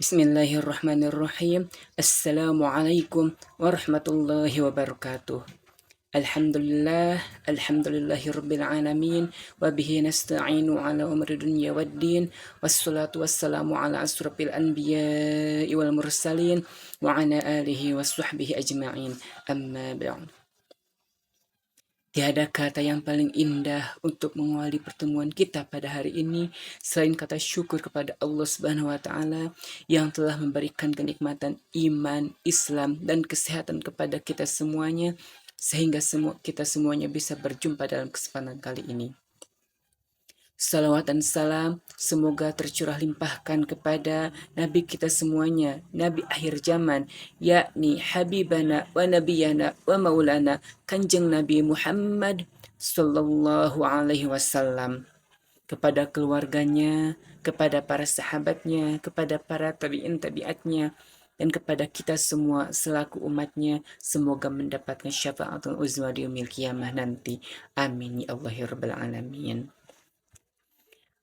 Bismillahirrahmanirrahim. Assalamualaikum warahmatullahi wabarakatuh. Alhamdulillah, alhamdulillahirabbil alamin wa bihi nasta'inu ala umri dunya waddin wassalatu wassalamu ala asrofil anbiya'i wal mursalin wa ala alihi wassuhbihi ajma'in. Amma ba'd. Tiada kata yang paling indah untuk mengawali pertemuan kita pada hari ini selain kata syukur kepada Allah Subhanahu wa taala yang telah memberikan kenikmatan iman, Islam dan kesehatan kepada kita semuanya sehingga kita semuanya bisa berjumpa dalam kesempatan kali ini. Salawat dan salam semoga tercurah limpahkan kepada Nabi kita semuanya, Nabi akhir zaman, yakni Habibana wa Nabiyana wa Maulana Kanjeng Nabi Muhammad Sallallahu Alaihi Wasallam, kepada keluarganya, kepada para sahabatnya, kepada para tabi'in tabi'atnya, dan kepada kita semua selaku umatnya, semoga mendapatkan syafaatul uzma di yaumil qiyamah nanti. Amin ya Allah ya Rabbal Alamin.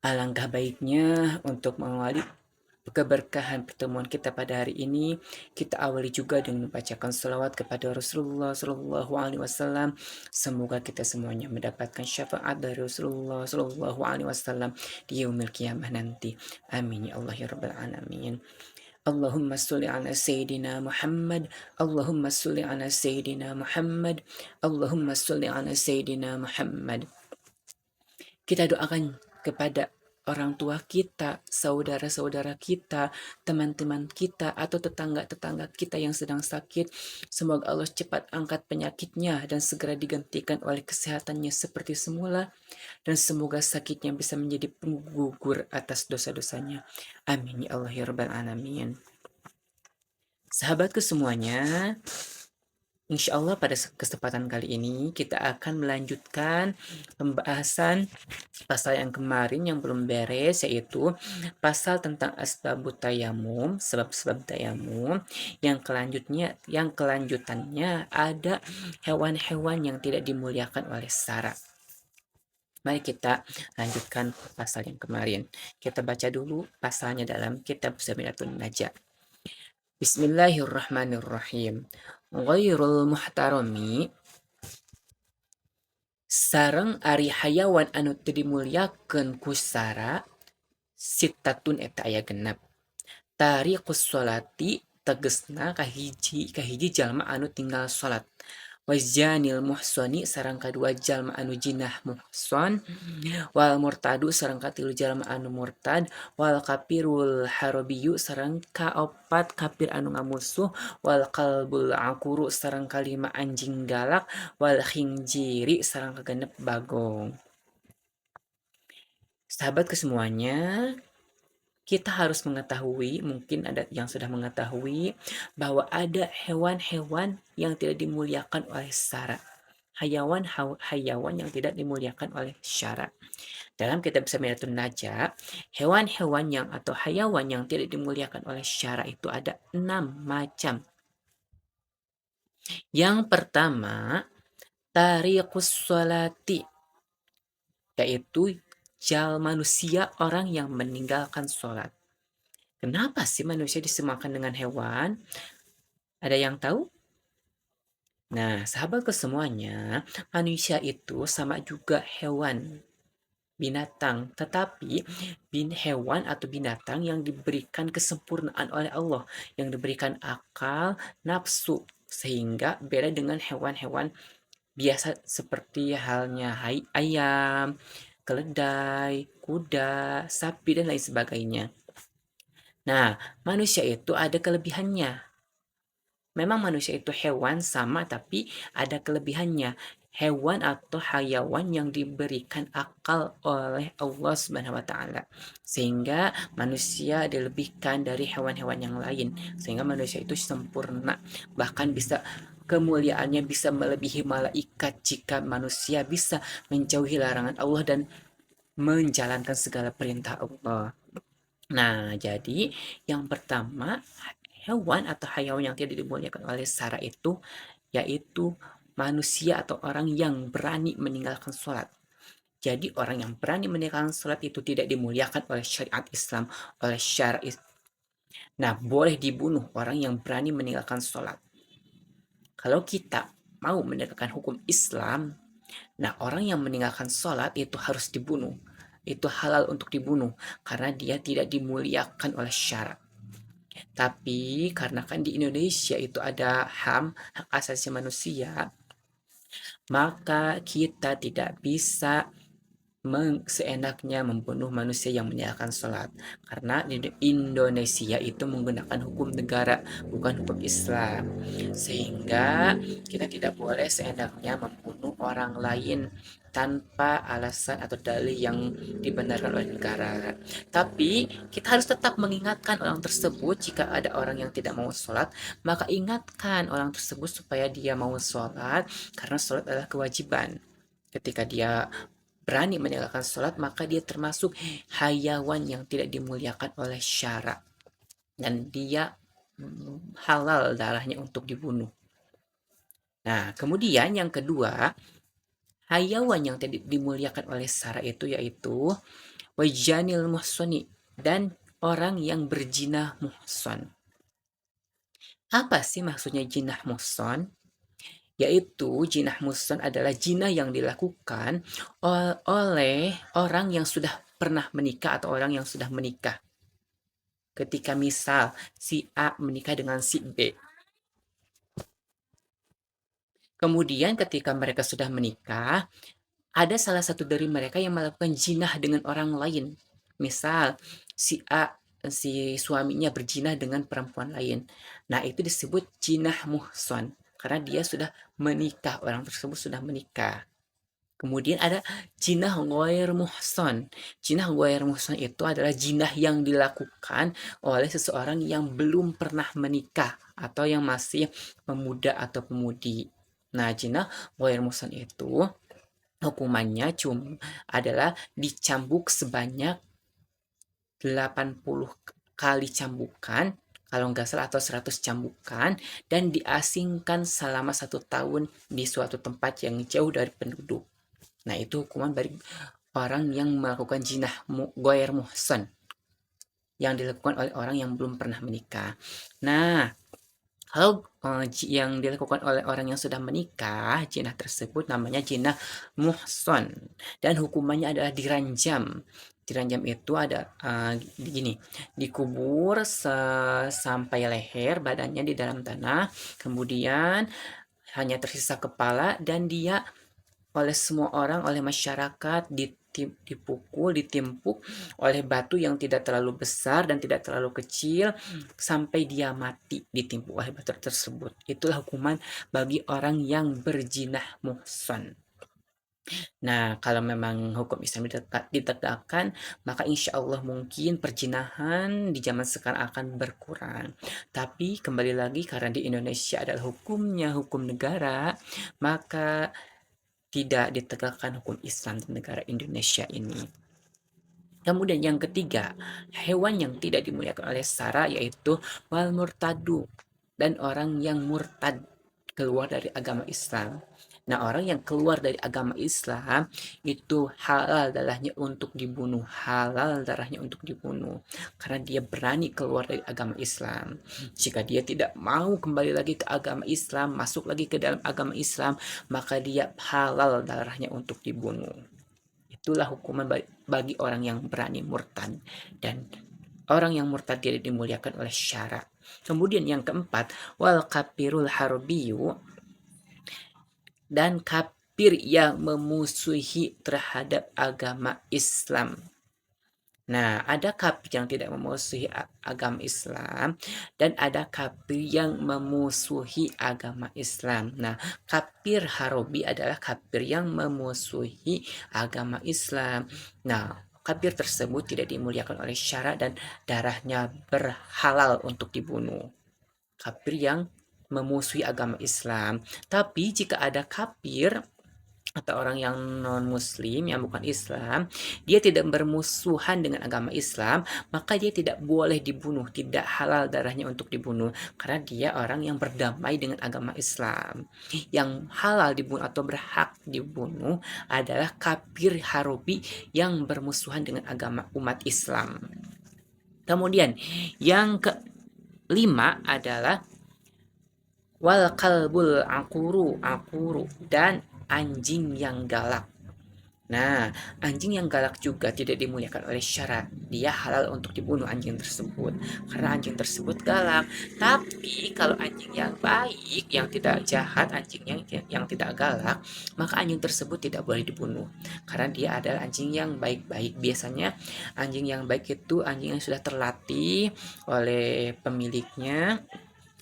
Alangkah baiknya untuk mengawali keberkahan pertemuan kita pada hari ini, kita awali juga dengan membacakan salawat kepada Rasulullah Shallallahu Alaihi Wasallam. Semoga kita semuanya mendapatkan syafaat dari Rasulullah Shallallahu Alaihi Wasallam di yaumil qiyamah nanti. Amin ya Allah ya Rabbal Alamin. Allahumma sholli ala Sayyidina Muhammad, Allahumma sholli ala Sayyidina Muhammad, Allahumma sholli ala Sayyidina Muhammad. Kita doakan kepada orang tua kita, saudara-saudara kita, teman-teman kita, atau tetangga-tetangga kita yang sedang sakit. Semoga Allah cepat angkat penyakitnya dan segera digantikan oleh kesehatannya seperti semula. Dan semoga sakitnya bisa menjadi penggugur atas dosa-dosanya. Amin ya Allah ya Rabbal Alamin. Sahabatku semuanya, insya Allah pada kesempatan kali ini kita akan melanjutkan pembahasan pasal yang kemarin yang belum beres, yaitu pasal tentang asbabut tayamum, sebab-sebab tayamum. Yang kelanjutannya ada hewan-hewan yang tidak dimuliakan oleh syara. Mari kita lanjutkan pasal yang kemarin. Kita baca dulu pasalnya dalam kitab Zaminatun Najah. Bismillahirrahmanirrahim. Ghairul muhtarami sareng ari hayawan anu teu dimuliakeun ku syara sitatun eta aya genep. Tariqus sholati tegesna kahiji jalma anu tinggal salat. Wazanil muhsoni sareng kadua jalma anu jinah muhson, wal murtadu sareng katilu jalma anu murtad, wal kafirul harabiyu sareng kaopat kafir anu ngamusuh, wal qalbul aquru sareng kalima anjing galak, wal khinjiri sareng kagenep bagong. Sahabat kesemuanya, kita harus mengetahui, mungkin ada yang sudah mengetahui, bahwa ada hewan-hewan yang tidak dimuliakan oleh syara. Hayawan yang tidak dimuliakan oleh syara. Dalam kitab Zaminatun Najah, hewan-hewan atau hayawan yang tidak dimuliakan oleh syara itu ada 6 macam. Yang pertama, tariqus sholati, yaitu manusia orang yang meninggalkan sholat. Kenapa sih manusia disemakan dengan hewan? Ada yang tahu? Nah, sahabatku semuanya, manusia itu sama juga hewan, binatang, tetapi hewan atau binatang yang diberikan kesempurnaan oleh Allah, yang diberikan akal, nafsu, sehingga beda dengan hewan-hewan biasa seperti halnya ayam, keledai, kuda, sapi, dan lain sebagainya. Nah, manusia itu ada kelebihannya. Memang manusia itu hewan sama, tapi ada kelebihannya. Hewan atau hayawan yang diberikan akal oleh Allah Subhanahu wa taala. Sehingga manusia dilebihkan dari hewan-hewan yang lain. Sehingga manusia itu sempurna. Bahkan bisa kemuliaannya bisa melebihi malaikat jika manusia bisa menjauhi larangan Allah dan menjalankan segala perintah Allah. Nah, jadi yang pertama, hewan atau hayawan yang tidak dimuliakan oleh syara itu yaitu manusia atau orang yang berani meninggalkan sholat. Jadi orang yang berani meninggalkan sholat itu tidak dimuliakan oleh syariat Islam, oleh syara. Nah, boleh dibunuh orang yang berani meninggalkan sholat. Kalau kita mau menegakkan hukum Islam, nah orang yang meninggalkan sholat itu harus dibunuh. Itu halal untuk dibunuh karena dia tidak dimuliakan oleh syarak. Tapi karena kan di Indonesia itu ada HAM, hak asasi manusia, maka kita tidak bisa seenaknya membunuh manusia yang meninggalkan sholat karena di Indonesia itu menggunakan hukum negara bukan hukum Islam, sehingga kita tidak boleh seenaknya membunuh orang lain tanpa alasan atau dalih yang dibenarkan oleh negara. Tapi kita harus tetap mengingatkan orang tersebut. Jika ada orang yang tidak mau sholat, maka ingatkan orang tersebut supaya dia mau sholat, karena sholat adalah kewajiban. Ketika dia berani meninggalkan sholat, maka dia termasuk hayawan yang tidak dimuliakan oleh syara, dan dia halal darahnya untuk dibunuh. Nah, kemudian yang kedua, hayawan yang tidak dimuliakan oleh syara itu yaitu wajanil muhsoni, dan orang yang berjinah muhson. Apa sih maksudnya jinah muhson? Yaitu jinah muhson adalah jinah yang dilakukan oleh orang yang sudah pernah menikah atau orang yang sudah menikah. Ketika misal si A menikah dengan si B, kemudian ketika mereka sudah menikah, ada salah satu dari mereka yang melakukan jinah dengan orang lain. Misal si A, si suaminya berjinah dengan perempuan lain. Nah, itu disebut jinah muhson karena dia sudah menikah, orang tersebut sudah menikah. Kemudian ada jinah ghair muhson. Jinah ghair muhson itu adalah jinah yang dilakukan oleh seseorang yang belum pernah menikah atau yang masih pemuda atau pemudi. Nah, jinah ghair muhson itu hukumannya adalah dicambuk sebanyak 80 kali cambukan, kalau nggak salah, atau 100 cambukan, dan diasingkan selama 1 tahun di suatu tempat yang jauh dari penduduk. Nah, itu hukuman bagi orang yang melakukan jinah goyer muhsan yang dilakukan oleh orang yang belum pernah menikah. Nah, kalau yang dilakukan oleh orang yang sudah menikah, jinah tersebut namanya jinah muhson, dan hukumannya adalah diranjam. Diranjam itu ada gini, dikubur sampai leher, badannya di dalam tanah, kemudian hanya tersisa kepala, dan dia oleh semua orang, oleh masyarakat dipukul, ditimpuk oleh batu yang tidak terlalu besar dan tidak terlalu kecil sampai dia mati ditimpuk oleh batu tersebut. Itulah hukuman bagi orang yang berjinah muhson. Nah, kalau memang hukum Islam ditegakkan, maka insya Allah mungkin perjinahan di zaman sekarang akan berkurang. Tapi kembali lagi, karena di Indonesia adalah hukumnya hukum negara, maka tidak ditegakkan hukum Islam di negara Indonesia ini. Kemudian yang ketiga, hewan yang tidak dimuliakan oleh syara yaitu wal murtadu, dan orang yang murtad, keluar dari agama Islam. Nah, orang yang keluar dari agama Islam itu halal darahnya untuk dibunuh, halal darahnya untuk dibunuh karena dia berani keluar dari agama Islam. Jika dia tidak mau kembali lagi ke agama Islam, masuk lagi ke dalam agama Islam, maka dia halal darahnya untuk dibunuh. Itulah hukuman bagi orang yang berani murtad, dan orang yang murtad tidak dimuliakan oleh syara. Kemudian yang keempat, wal kafirul harbiyu, dan kafir yang memusuhi terhadap agama Islam. Nah, ada kafir yang tidak memusuhi agama Islam, dan ada kafir yang memusuhi agama Islam. Nah, kafir harobi adalah kafir yang memusuhi agama Islam. Nah, kafir tersebut tidak dimuliakan oleh syara dan darahnya berhalal untuk dibunuh. Kafir yang memusuhi agama Islam. Tapi jika ada kafir atau orang yang non muslim yang bukan Islam, dia tidak bermusuhan dengan agama Islam, maka dia tidak boleh dibunuh, tidak halal darahnya untuk dibunuh karena dia orang yang berdamai dengan agama Islam. Yang halal dibunuh atau berhak dibunuh adalah kafir harobi yang bermusuhan dengan agama umat Islam. Kemudian yang 5 adalah wal kalbul akuru dan anjing yang galak. Nah, anjing yang galak juga tidak dimuliakan oleh syara. Dia halal untuk dibunuh anjing tersebut karena anjing tersebut galak. Tapi kalau anjing yang baik, yang tidak jahat, anjing yang tidak galak, maka anjing tersebut tidak boleh dibunuh karena dia adalah anjing yang baik-baik. Biasanya anjing yang baik itu anjing yang sudah terlatih oleh pemiliknya,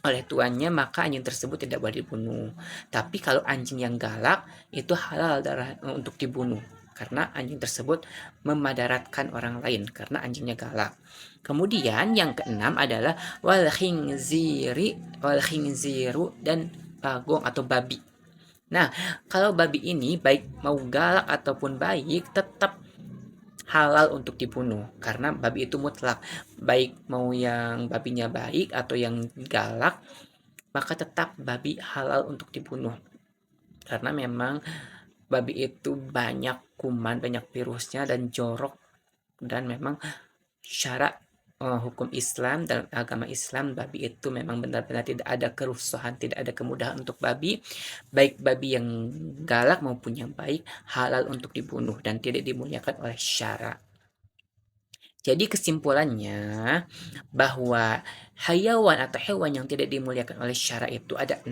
oleh tuannya, maka anjing tersebut tidak boleh dibunuh. Tapi kalau anjing yang galak itu halal untuk dibunuh karena anjing tersebut memadaratkan orang lain karena anjingnya galak. Kemudian yang keenam adalah wal khinziru dan bagong atau babi. Nah, kalau babi ini baik mau galak ataupun baik tetap halal untuk dibunuh karena babi itu mutlak, baik mau yang babinya baik atau yang galak, maka tetap babi halal untuk dibunuh karena memang babi itu banyak kuman, banyak virusnya dan jorok, dan memang syarat hukum Islam dan agama Islam, babi itu memang benar-benar tidak ada kerusuhan, tidak ada kemudahan untuk babi, baik babi yang galak maupun yang baik halal untuk dibunuh dan tidak dimuliakan oleh syara. Jadi kesimpulannya bahwa hayawan atau hewan yang tidak dimuliakan oleh syara itu ada 6.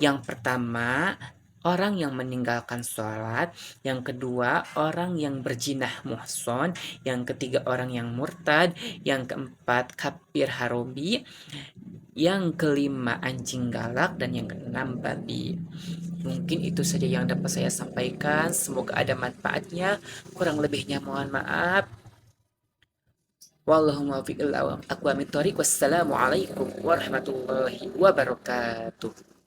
Yang pertama, orang yang meninggalkan sholat. Yang kedua, orang yang berjinah muhson. Yang ketiga, orang yang murtad. Yang keempat, kafir harobi. Yang kelima, anjing galak. Dan yang keenam, babi. Mungkin itu saja yang dapat saya sampaikan. Semoga ada manfaatnya. Kurang lebihnya mohon maaf. Wallahu muwaffiq ila aqwamit thoriq. Wassalamualaikum warahmatullahi wabarakatuh.